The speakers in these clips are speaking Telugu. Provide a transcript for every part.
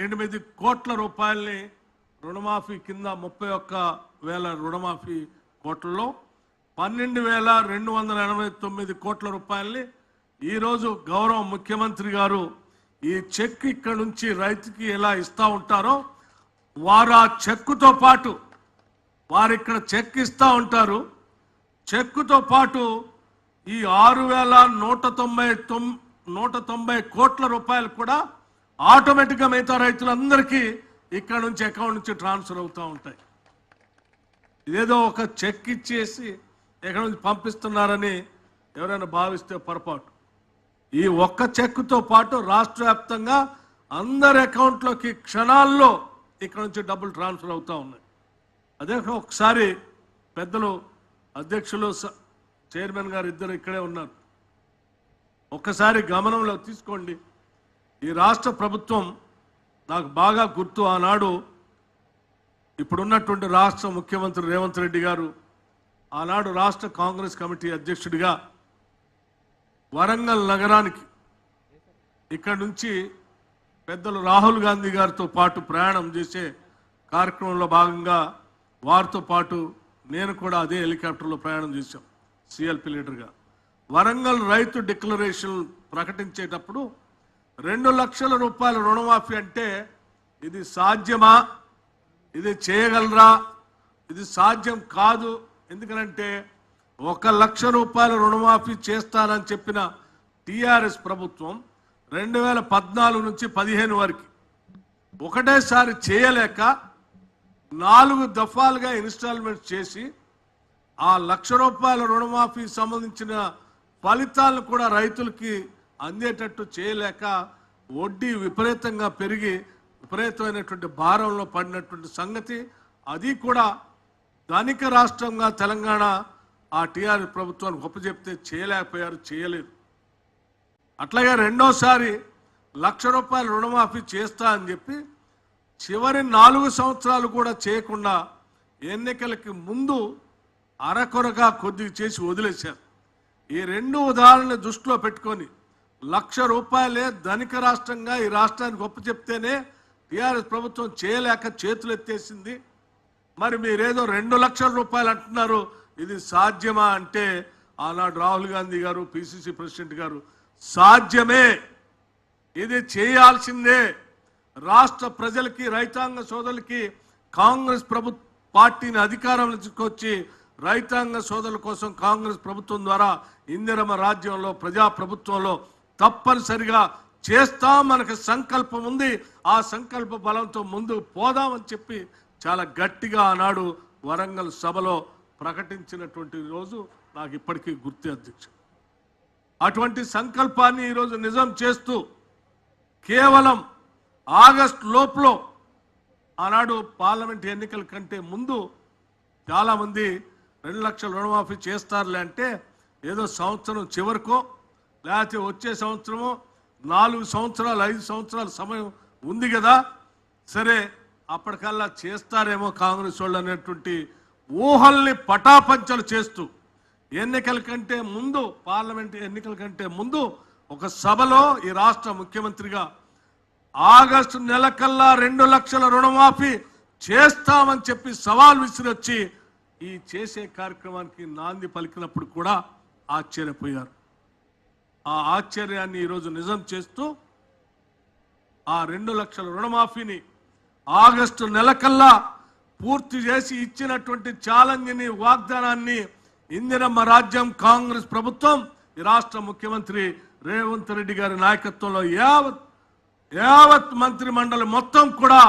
8 కోట్ల రూపాయల్ని రుణమాఫీ కింద 31,000 రుణమాఫీ కోట్లలో 12,289 కోట్ల రూపాయల్ని ఈరోజు గౌరవ ముఖ్యమంత్రి గారు ఈ చెక్ ఇక్కడ నుంచి రైతుకి ఎలా ఇస్తా ఉంటారో వారు ఆ చెక్కుతో పాటు వారు ఇక్కడ చెక్ ఇస్తా ఉంటారు. చెక్కుతో పాటు ఈ 6,190 కోట్ల రూపాయలు కూడా ఆటోమేటిక్గా మిగతా రైతులందరికీ ఇక్కడ నుంచి అకౌంట్ నుంచి ట్రాన్స్ఫర్ అవుతూ ఉంటాయి. ఇదేదో ఒక చెక్ ఇచ్చేసి ఎక్కడి నుంచి పంపిస్తున్నారని ఎవరైనా భావిస్తే పొరపాటు. ఈ ఒక్క చెక్కుతో పాటు రాష్ట్ర వ్యాప్తంగా అందరి అకౌంట్లోకి క్షణాల్లో ఇక్కడ నుంచి డబ్బులు ట్రాన్స్ఫర్ అవుతూ ఉన్నాయి. అదే ఒకసారి పెద్దలు అధ్యక్షులు చైర్మన్ గారు ఇద్దరు ఇక్కడే ఉన్నారు. ఒక్కసారి గమనంలో తీసుకోండి. ఈ రాష్ట్ర ప్రభుత్వం నాకు బాగా గుర్తు, ఆనాడు ఇప్పుడున్నటువంటి రాష్ట్ర ముఖ్యమంత్రి రేవంత్ రెడ్డి గారు ఆనాడు రాష్ట్ర కాంగ్రెస్ కమిటీ అధ్యక్షుడిగా వరంగల్ నగరానికి ఇక్కడి నుంచి పెద్దలు రాహుల్ గాంధీ గారితో పాటు ప్రయాణం చేసే కార్యక్రమంలో భాగంగా వారితో పాటు నేను కూడా అదే హెలికాప్టర్లో ప్రయాణం చేశాం సిఎల్పి లీడర్గా. వరంగల్ రైతు డిక్లరేషన్ ప్రకటించేటప్పుడు 2 లక్షల రూపాయల రుణమాఫీ అంటే ఇది సాధ్యమా, ఇది చేయగలరా, ఇది సాధ్యం కాదు. ఎందుకంటే 1 లక్ష రూపాయల రుణమాఫీ చేస్తానని చెప్పిన టీఆర్ఎస్ ప్రభుత్వం 2014 నుంచి 15 వరకు ఒకటేసారి చేయలేక 4 దఫాలుగా ఇన్స్టాల్మెంట్ చేసి ఆ 1 లక్ష రూపాయల రుణమాఫీ సంబంధించిన ఫలితాలను కూడా రైతులకి అందేటట్టు చేయలేక వడ్డీ విపరీతంగా పెరిగి విపరీతమైనటువంటి భారంలో పడినటువంటి సంగతి. అది కూడా ధనిక రాష్ట్రంగా తెలంగాణ ఆ టీఆర్ఎస్ ప్రభుత్వానికి ఒప్పచెప్తే చేయలేకపోయారు, చేయలేదు. అట్లాగే రెండోసారి 1 లక్ష రూపాయల రుణమాఫీ చేస్తా అని చెప్పి చివరి 4 సంవత్సరాలు కూడా చేయకుండా ఎన్నికలకి ముందు అరకొరగా కొద్దిగా చేసి వదిలేశారు. ఈ 2 ఉదాహరణలు దృష్టిలో పెట్టుకొని 1 లక్ష రూపాయలే ధనిక రాష్ట్రంగా ఈ రాష్ట్రానికి ఒప్పచెప్తేనే టీఆర్ఎస్ ప్రభుత్వం చేయలేక చేతులు ఎత్తేసింది. మరి మీరేదో 2 లక్షల రూపాయలు అంటున్నారు, ఇది సాధ్యమా అంటే ఆనాడు రాహుల్ గాంధీ గారు పిసిసి ప్రెసిడెంట్ గారు సాధ్యమే, ఇది చేయాల్సిందే, రాష్ట్ర ప్రజలకి రైతాంగ సోదరులకి కాంగ్రెస్ పార్టీని అధికారంలో తీసుకొచ్చి రైతాంగ సోదరుల కోసం కాంగ్రెస్ ప్రభుత్వం ద్వారా ఇందిరమ్మ రాజ్యంలో ప్రజాప్రభుత్వంలో తప్పనిసరిగా చేస్తాం, మనకు సంకల్పం ఉంది, ఆ సంకల్ప బలంతో ముందుకు పోదామని చెప్పి చాలా గట్టిగా ఆనాడు వరంగల్ సభలో ప్రకటించినటువంటి రోజు నాకు ఇప్పటికీ గుర్తు అధ్యక్షుడు. అటువంటి సంకల్పాన్ని ఈరోజు నిజం చేస్తూ కేవలం ఆగస్టు లోపల ఆనాడు పార్లమెంట్ ఎన్నికల కంటే ముందు చాలామంది 2 లక్షల రుణమాఫీ చేస్తారులే అంటే ఏదో సంవత్సరం చివరికో లేకపోతే వచ్చే సంవత్సరమో 4 సంవత్సరాలు 5 సంవత్సరాల సమయం ఉంది కదా, సరే అప్పటికల్లా చేస్తారేమో కాంగ్రెస్ వాళ్ళు అనేటువంటి ఊహల్ని పటాపంచలు చేస్తూ ఎన్నికల కంటే ముందు పార్లమెంట్ ఎన్నికల కంటే ముందు ఒక సభలో ఈ రాష్ట్ర ముఖ్యమంత్రిగా ఆగస్టు నెలకల్లా 2 లక్షల రుణమాఫీ చేస్తామని చెప్పి సవాల్ విసిరొచ్చి ఈ చేసే కార్యక్రమానికి నాంది పలికినప్పుడు కూడా ఆశ్చర్యపోయారు. ఆ ఆశ్చర్యాన్ని ఈరోజు నిజం చేస్తూ ఆ 2 లక్షల రుణమాఫీని ఆగస్టు నెలకల్లా పూర్తి చేసి ఇచ్చినటువంటి ఛాలెంజ్ని వాగ్దానాన్ని ఇందిరమ్మ రాజ్యం కాంగ్రెస్ ప్రభుత్వం ఈ రాష్ట్ర ముఖ్యమంత్రి రేవంత్ రెడ్డి గారి నాయకత్వంలో యావత్ మంత్రి మండలి మొత్తం కూడా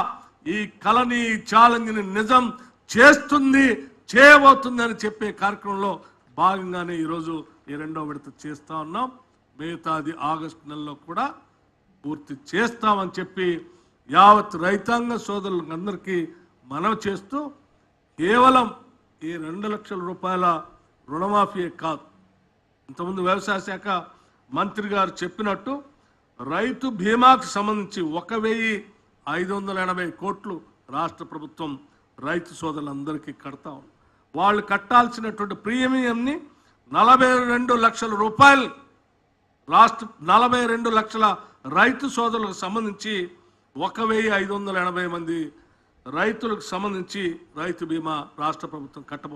ఈ కళని ఛాలెంజ్ని నిజం చేస్తుంది, చేయబోతుంది అని చెప్పే కార్యక్రమంలో భాగంగానే ఈరోజు ఈ 2వ విడత చేస్తా ఉన్నాం. మిగతాది ఆగస్టు నెలలో కూడా పూర్తి చేస్తామని చెప్పి యావత్ రైతాంగ సోదరులందరికీ మనవి చేస్తూ కేవలం ఈ 2 లక్షల రూపాయల రుణమాఫీ కాదు, ఇంతకుముందు వ్యవసాయ శాఖ మంత్రి గారు చెప్పినట్టు రైతు బీమాకు సంబంధించి 1,580 కోట్లు రాష్ట్ర ప్రభుత్వం రైతు సోదరులందరికీ కడతా ఉంది. వాళ్ళు కట్టాల్సినటువంటి ప్రీమియంని 42 లక్షల రూపాయలు రాష్ట్ర 42 లక్షల రైతు సోదరులకు సంబంధించి 1580 మంది రైతులకు సంబంధించి రైతు బీమా రాష్ట్ర ప్రభుత్వం కట్టబోతుంది.